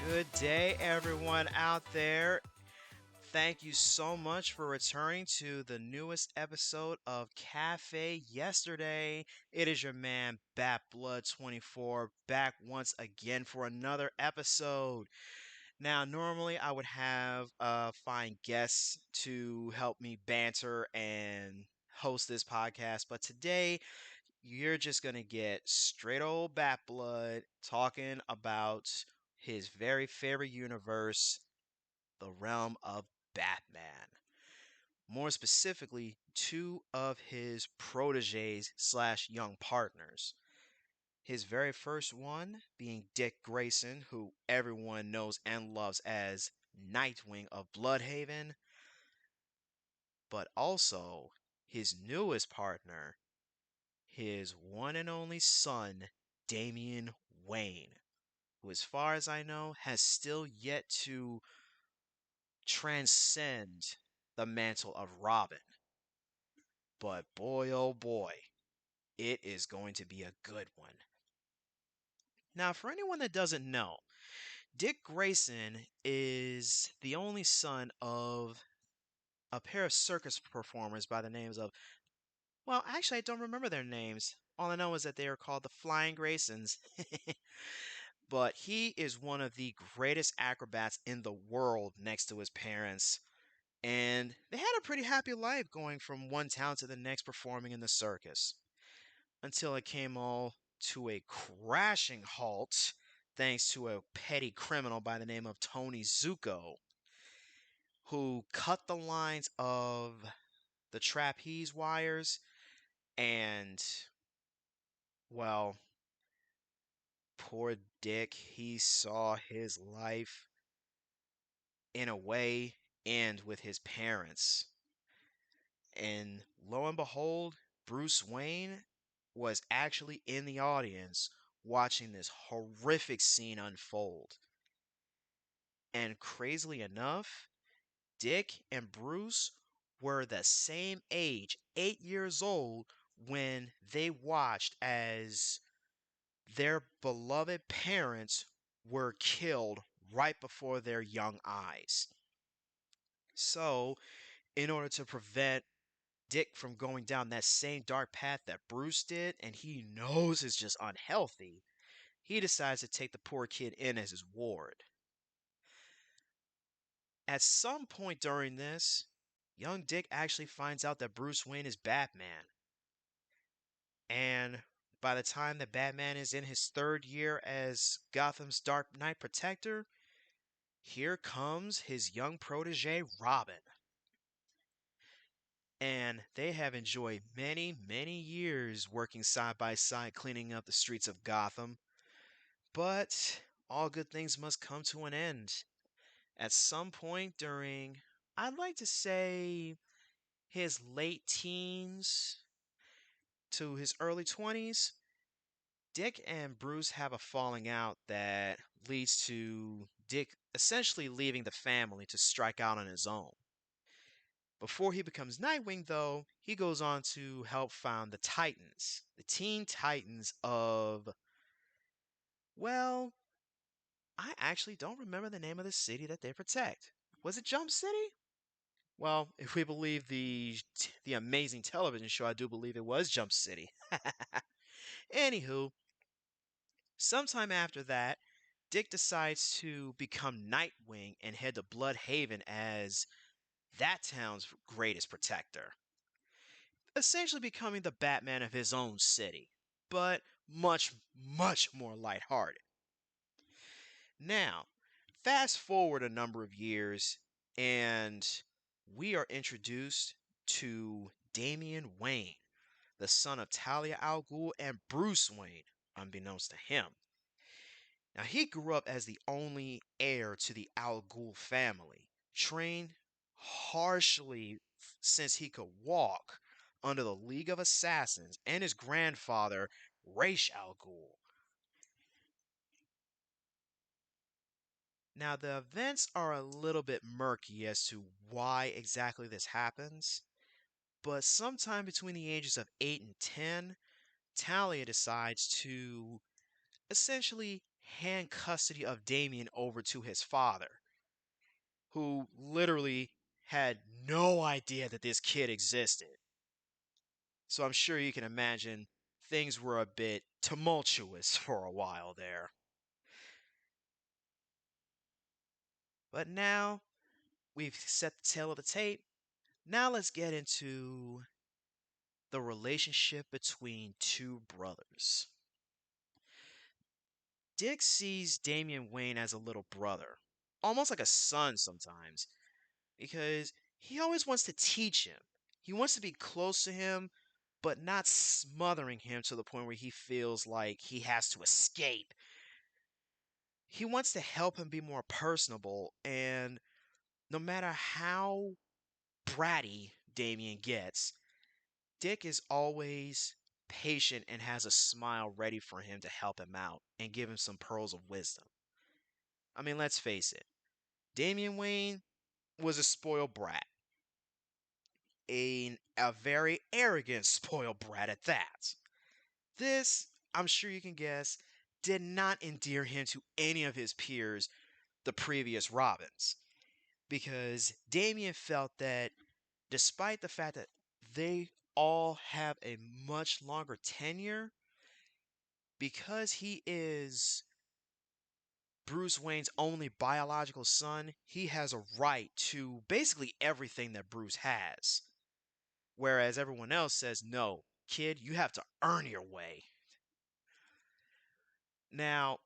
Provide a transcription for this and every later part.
Good day, everyone out there. Thank you so much for returning to the newest episode of Cafe Yesterday. It is your man, Bat Blood 24, back once again for another episode. Now, normally I would have fine guests to help me banter and host this podcast, but today you're just going to get straight old Bat Blood talking about his very favorite universe, the realm of Batman. More specifically, two of his proteges slash young partners. His very first one being Dick Grayson, who everyone knows and loves as Nightwing of Bloodhaven, but also his newest partner, his one and only son, Damian Wayne, who, as far as I know, has still yet to transcend the mantle of Robin. But boy, oh boy, it is going to be a good one. Now, for anyone that doesn't know, Dick Grayson is the only son of a pair of circus performers by the names of, well, actually, I don't remember their names. All I know is that they are called the Flying Graysons. But he is one of the greatest acrobats in the world next to his parents. And they had a pretty happy life going from one town to the next performing in the circus. Until it came all to a crashing halt thanks to a petty criminal by the name of Tony Zuko, who cut the lines of the trapeze wires and, well, poor Dick, he saw his life in a way end with his parents. And lo and behold, Bruce Wayne was actually in the audience watching this horrific scene unfold. And crazily enough, Dick and Bruce were the same age, 8 years old, when they watched as their beloved parents were killed right before their young eyes. So, in order to prevent Dick from going down that same dark path that Bruce did, and he knows is just unhealthy, he decides to take the poor kid in as his ward. At some point during this, young Dick actually finds out that Bruce Wayne is Batman. And by the time that Batman is in his third year as Gotham's Dark Knight Protector, here comes his young protege, Robin. And they have enjoyed many, many years working side by side cleaning up the streets of Gotham. But all good things must come to an end. At some point during, I'd like to say, his late teens to his early 20s, Dick and Bruce have a falling out that leads to Dick essentially leaving the family to strike out on his own. Before he becomes Nightwing, though, he goes on to help found the Titans, the Teen Titans of, well, I actually don't remember the name of the city that they protect. Was it Jump City? Well, if we believe the amazing television show, I do believe it was Jump City. Anywho, sometime after that, Dick decides to become Nightwing and head to Bloodhaven as that town's greatest protector, essentially becoming the Batman of his own city, but much, much more lighthearted. Now, fast forward a number of years, and we are introduced to Damian Wayne, the son of Talia al Ghul and Bruce Wayne, unbeknownst to him. Now, he grew up as the only heir to the Al Ghul family, trained harshly since he could walk under the League of Assassins and his grandfather, Ra's al Ghul. Now, the events are a little bit murky as to why exactly this happens, but sometime between the ages of 8 and 10, Talia decides to essentially hand custody of Damien over to his father, who literally had no idea that this kid existed. So I'm sure you can imagine things were a bit tumultuous for a while there. But now we've set the tail of the tape. Now let's get into the relationship between two brothers. Dick sees Damian Wayne as a little brother, almost like a son sometimes, because he always wants to teach him. He wants to be close to him, but not smothering him to the point where he feels like he has to escape. He wants to help him be more personable, and no matter how bratty Damien gets, Dick is always patient and has a smile ready for him to help him out and give him some pearls of wisdom. I mean, let's face it, Damian Wayne was a spoiled brat, a very arrogant spoiled brat at that. This, I'm sure you can guess, did not endear him to any of his peers, the previous Robins, because Damian felt that despite the fact that they all have a much longer tenure, because he is Bruce Wayne's only biological son, he has a right to basically everything that Bruce has. Whereas everyone else says, no, kid, you have to earn your way. Now,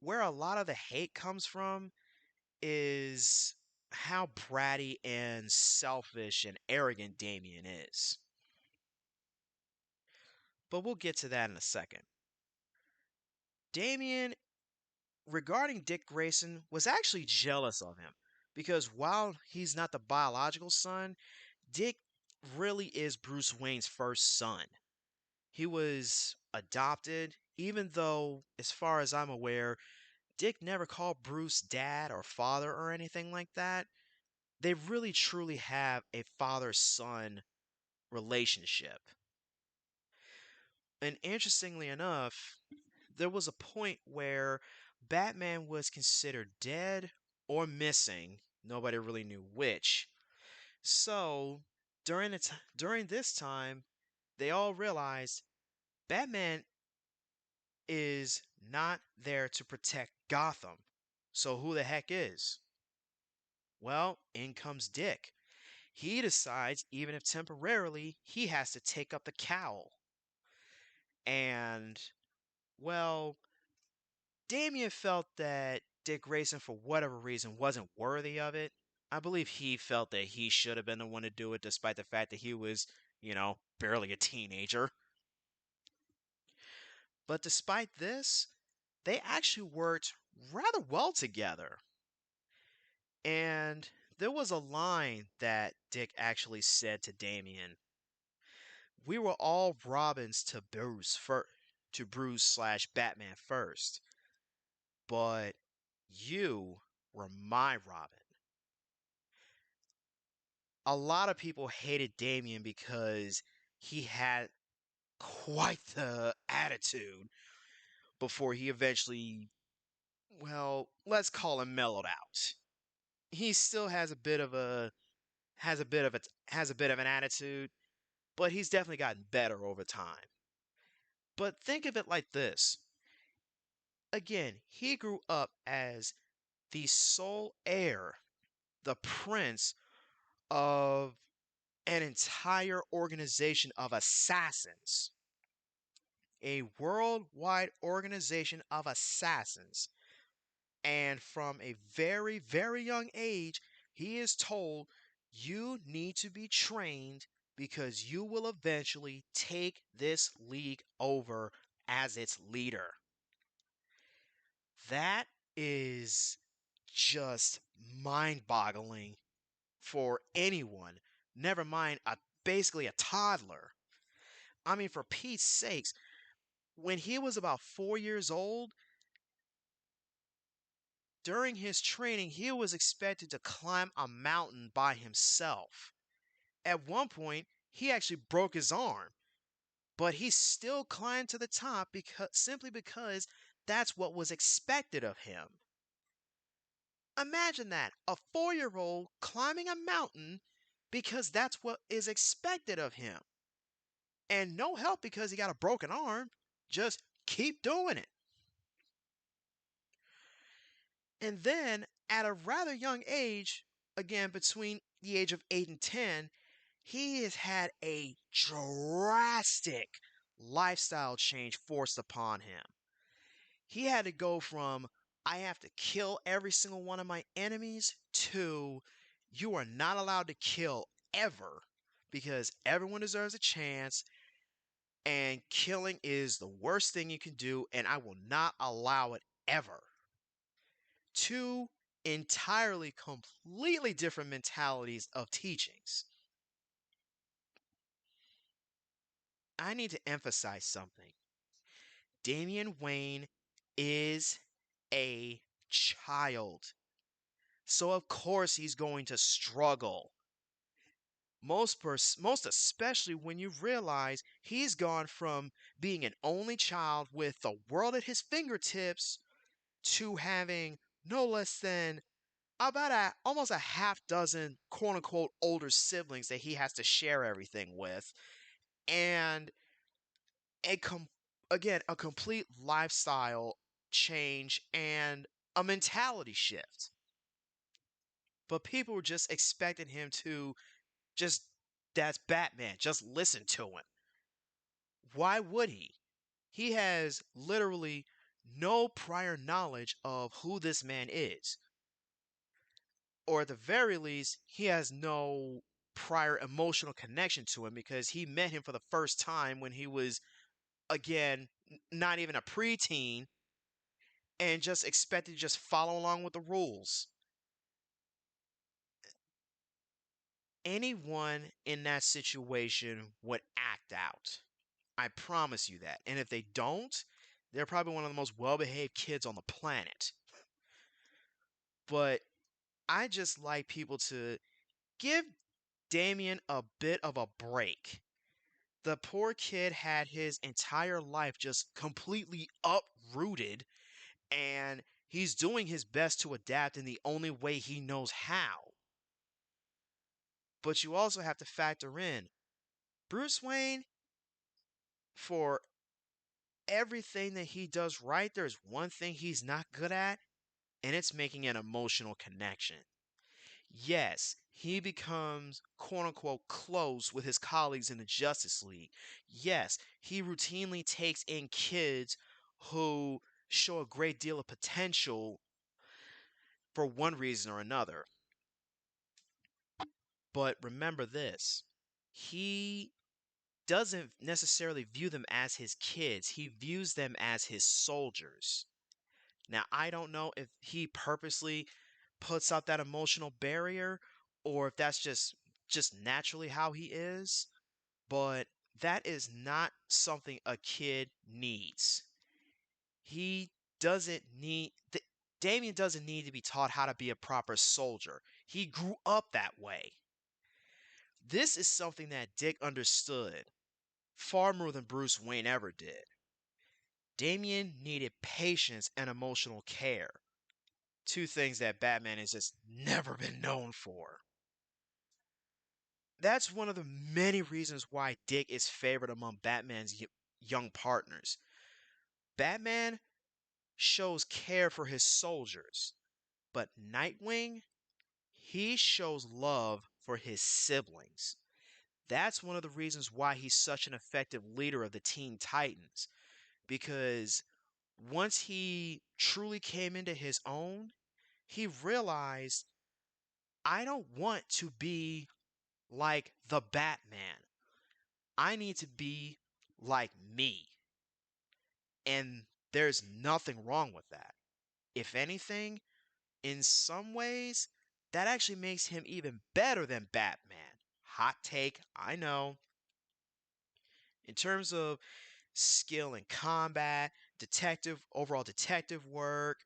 where a lot of the hate comes from is how bratty and selfish and arrogant Damien is. But we'll get to that in a second. Damien, regarding Dick Grayson, was actually jealous of him because while he's not the biological son, Dick really is Bruce Wayne's first son. He was adopted, even though, as far as I'm aware, Dick never called Bruce dad or father or anything like that. They really truly have a father son relationship. And interestingly enough, there was a point where Batman was considered dead or missing. Nobody really knew which. So, during this time, they all realized Batman is not there to protect Gotham. So who the heck is? Well, in comes Dick. He decides, even if temporarily, he has to take up the cowl. And, well, Damien felt that Dick Grayson, for whatever reason, wasn't worthy of it. I believe he felt that he should have been the one to do it, despite the fact that he was, barely a teenager. But despite this, they actually worked rather well together. And there was a line that Dick actually said to Damien. We were all Robins to Bruce slash Batman first, but you were my Robin. A lot of people hated Damien because he had quite the attitude before he eventually, well, let's call him mellowed out. He still has a bit of an attitude, but he's definitely gotten better over time. But think of it like this. Again, he grew up as the sole heir, the prince of an entire organization of assassins, a worldwide organization of assassins. And from a very, very young age, he is told you need to be trained because you will eventually take this league over as its leader. That is just mind boggling for anyone, never mind basically a toddler. I mean, for Pete's sakes, when he was about 4 years old, during his training, he was expected to climb a mountain by himself. At one point, he actually broke his arm, but he still climbed to the top simply because that's what was expected of him. Imagine that, a 4-year old climbing a mountain because that's what is expected of him. And no help because he got a broken arm. Just keep doing it. And then at a rather young age, again between the age of 8 and 10, he has had a drastic lifestyle change forced upon him. He had to go from, I have to kill every single one of my enemies, to, you are not allowed to kill ever because everyone deserves a chance and killing is the worst thing you can do and I will not allow it ever. Two entirely, completely different mentalities of teachings. I need to emphasize something. Damian Wayne is a child. So of course he's going to struggle. Most especially when you realize he's gone from being an only child with the world at his fingertips to having no less than about almost a half dozen quote unquote older siblings that he has to share everything with, and a again a complete lifestyle change and a mentality shift. But people were just expecting him to just, that's Batman, just listen to him. Why would he? He has literally no prior knowledge of who this man is. Or at the very least, he has no prior emotional connection to him because he met him for the first time when he was, again, not even a preteen and just expected to just follow along with the rules. Anyone in that situation would act out. I promise you that. And if they don't, they're probably one of the most well behaved kids on the planet. But I just like people to give Damien a bit of a break. The poor kid had his entire life just completely uprooted, and he's doing his best to adapt in the only way he knows how. But you also have to factor in Bruce Wayne, for everything that he does right, there's one thing he's not good at, and it's making an emotional connection. Yes, he becomes quote unquote close with his colleagues in the Justice League. Yes, he routinely takes in kids who show a great deal of potential for one reason or another. But remember this, he doesn't necessarily view them as his kids, he views them as his soldiers. Now, I don't know if he purposely puts up that emotional barrier or if that's just naturally how he is, but that is not something a kid needs. He doesn't need Damien doesn't need to be taught how to be a proper soldier. He grew up that way. This is something that Dick understood far more than Bruce Wayne ever did. Damien needed patience and emotional care. Two things that Batman has just never been known for. That's one of the many reasons why Dick is favored among Batman's young partners. Batman shows care for his soldiers, but Nightwing, he shows love for his siblings. That's one of the reasons why he's such an effective leader of the Teen Titans, because once he truly came into his own, he realized, I don't want to be like the Batman. I need to be like me. And there's nothing wrong with that. If anything, in some ways, that actually makes him even better than Batman. Hot take, I know. In terms of skill in combat, overall detective work,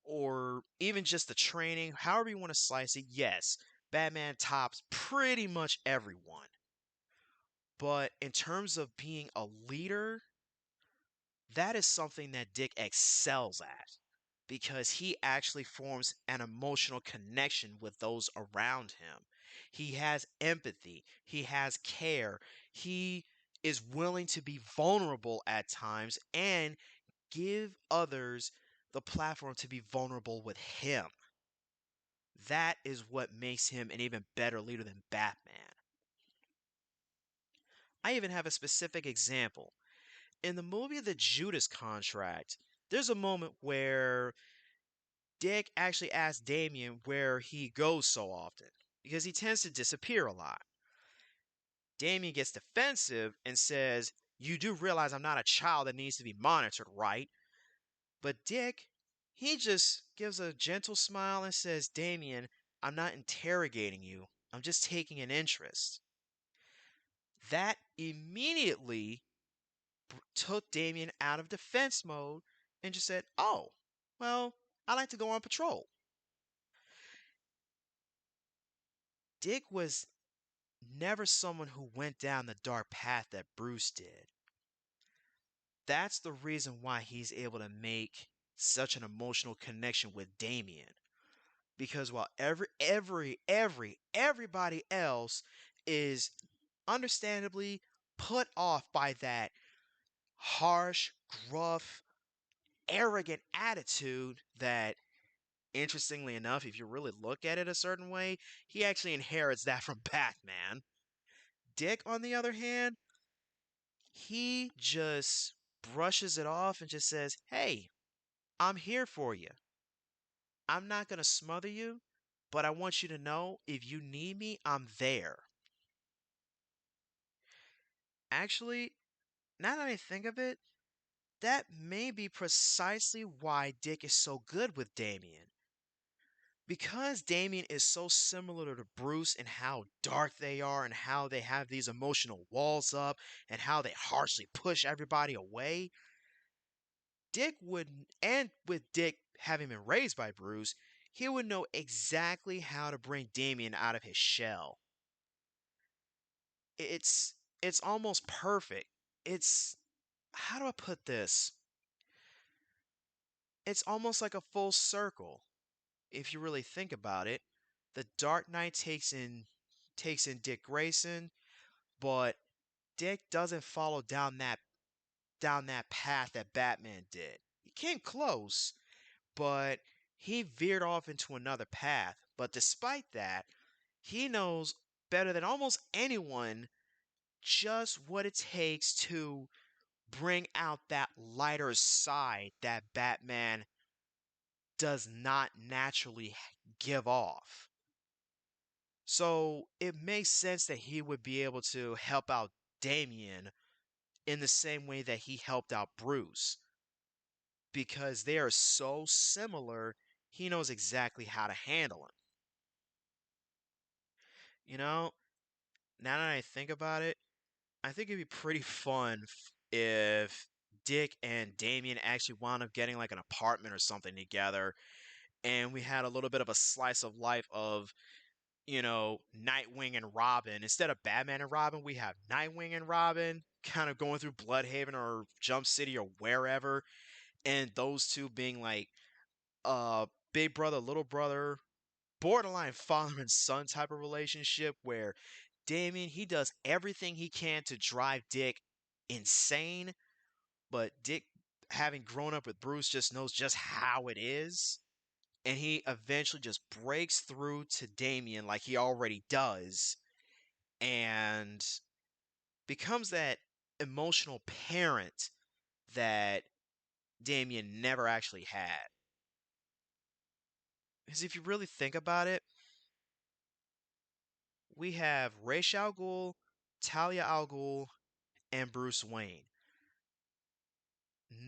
or even just the training, however you want to slice it, yes, Batman tops pretty much everyone. But in terms of being a leader, That is something that Dick excels at because he actually forms an emotional connection with those around him. He has empathy, he has care, he is willing to be vulnerable at times and give others the platform to be vulnerable with him. That is what makes him an even better leader than Batman. I even have a specific example. In the movie The Judas Contract, there's a moment where Dick actually asks Damien where he goes so often because he tends to disappear a lot. Damien gets defensive and says, "You do realize I'm not a child that needs to be monitored, right?" But Dick, he just gives a gentle smile and says, "Damien, I'm not interrogating you. I'm just taking an interest." That immediately took Damien out of defense mode and just said, "Oh, well, I like to go on patrol." Dick was never someone who went down the dark path that Bruce did. That's the reason why he's able to make such an emotional connection with Damien. Because while everybody else is understandably put off by that harsh, gruff, arrogant attitude that, interestingly enough, if you really look at it a certain way, he actually inherits that from Batman. Dick, on the other hand, he just brushes it off and just says, "Hey, I'm here for you. I'm not going to smother you, but I want you to know if you need me, I'm there." Actually, now that I think of it, that may be precisely why Dick is so good with Damien. Because Damien is so similar to Bruce in how dark they are and how they have these emotional walls up and how they harshly push everybody away, Dick would, and with Dick having been raised by Bruce, he would know exactly how to bring Damien out of his shell. It's it's almost perfect. It's, how do I put this? It's almost like a full circle if you really think about it. The Dark Knight takes in Dick Grayson, but Dick doesn't follow down that path that Batman did. He came close, but he veered off into another path. But despite that, he knows better than almost anyone just what it takes to bring out that lighter side that Batman does not naturally give off. So it makes sense that he would be able to help out Damien in the same way that he helped out Bruce because they are so similar, he knows exactly how to handle him. You know, now that I think about it, I think it'd be pretty fun if Dick and Damien actually wound up getting like an apartment or something together and we had a little bit of a slice of life of, Nightwing and Robin. Instead of Batman and Robin, we have Nightwing and Robin kind of going through Bloodhaven or Jump City or wherever, and those two being like big brother, little brother, borderline father and son type of relationship where Damien, he does everything he can to drive Dick insane, but Dick, having grown up with Bruce, just knows just how it is. And he eventually just breaks through to Damien like he already does and becomes that emotional parent that Damien never actually had. Because if you really think about it, we have Ra's al Ghul, Talia al Ghul, and Bruce Wayne,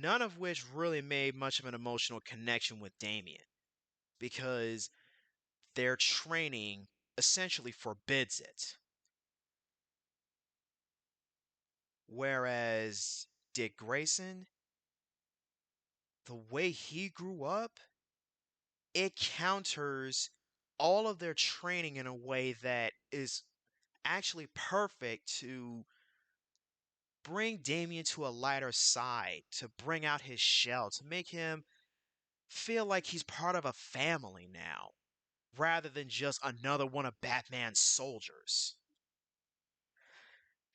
none of which really made much of an emotional connection with Damien because their training essentially forbids it. Whereas Dick Grayson, the way he grew up, it counters all of their training in a way that is actually perfect to bring Damien to a lighter side, to bring out his shell, to make him feel like he's part of a family now, rather than just another one of Batman's soldiers.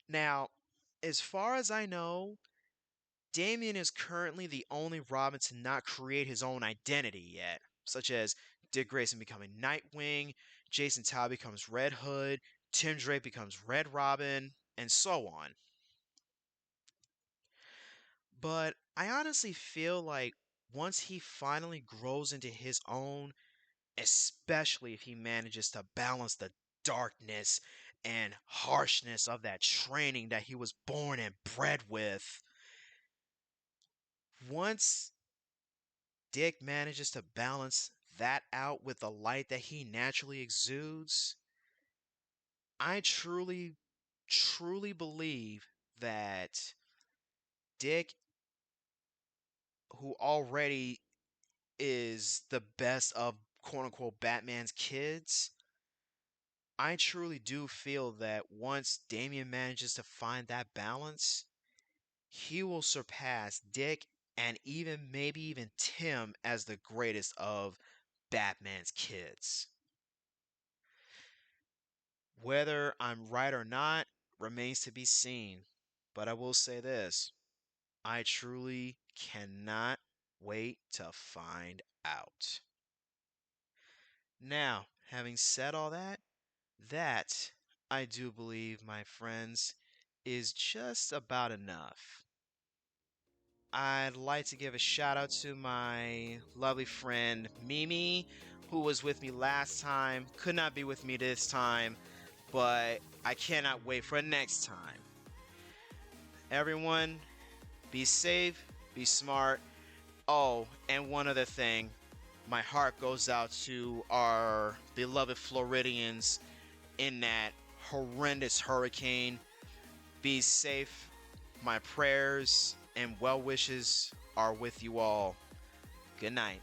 Now, as far as I know, Damien is currently the only Robin to not create his own identity yet, such as Dick Grayson becoming Nightwing, Jason Todd becomes Red Hood, Tim Drake becomes Red Robin, and so on. But I honestly feel like once he finally grows into his own, especially if he manages to balance the darkness and harshness of that training that he was born and bred with, once Dick manages to balance that out with the light that he naturally exudes, I truly believe that Dick, who already is the best of quote unquote Batman's kids, I truly do feel that once Damian manages to find that balance, he will surpass Dick and even maybe even Tim as the greatest of Batman's kids. Whether I'm right or not remains to be seen, but I will say this: I truly cannot wait to find out. Now, having said all that, that, I do believe, my friends, is just about enough. I'd like to give a shout out to my lovely friend Mimi, who was with me last time, could not be with me this time, but I cannot wait for next time. Everyone, be safe, be smart. Oh, and one other thing, my heart goes out to our beloved Floridians in that horrendous hurricane. Be safe. My prayers and well wishes are with you all. Good night.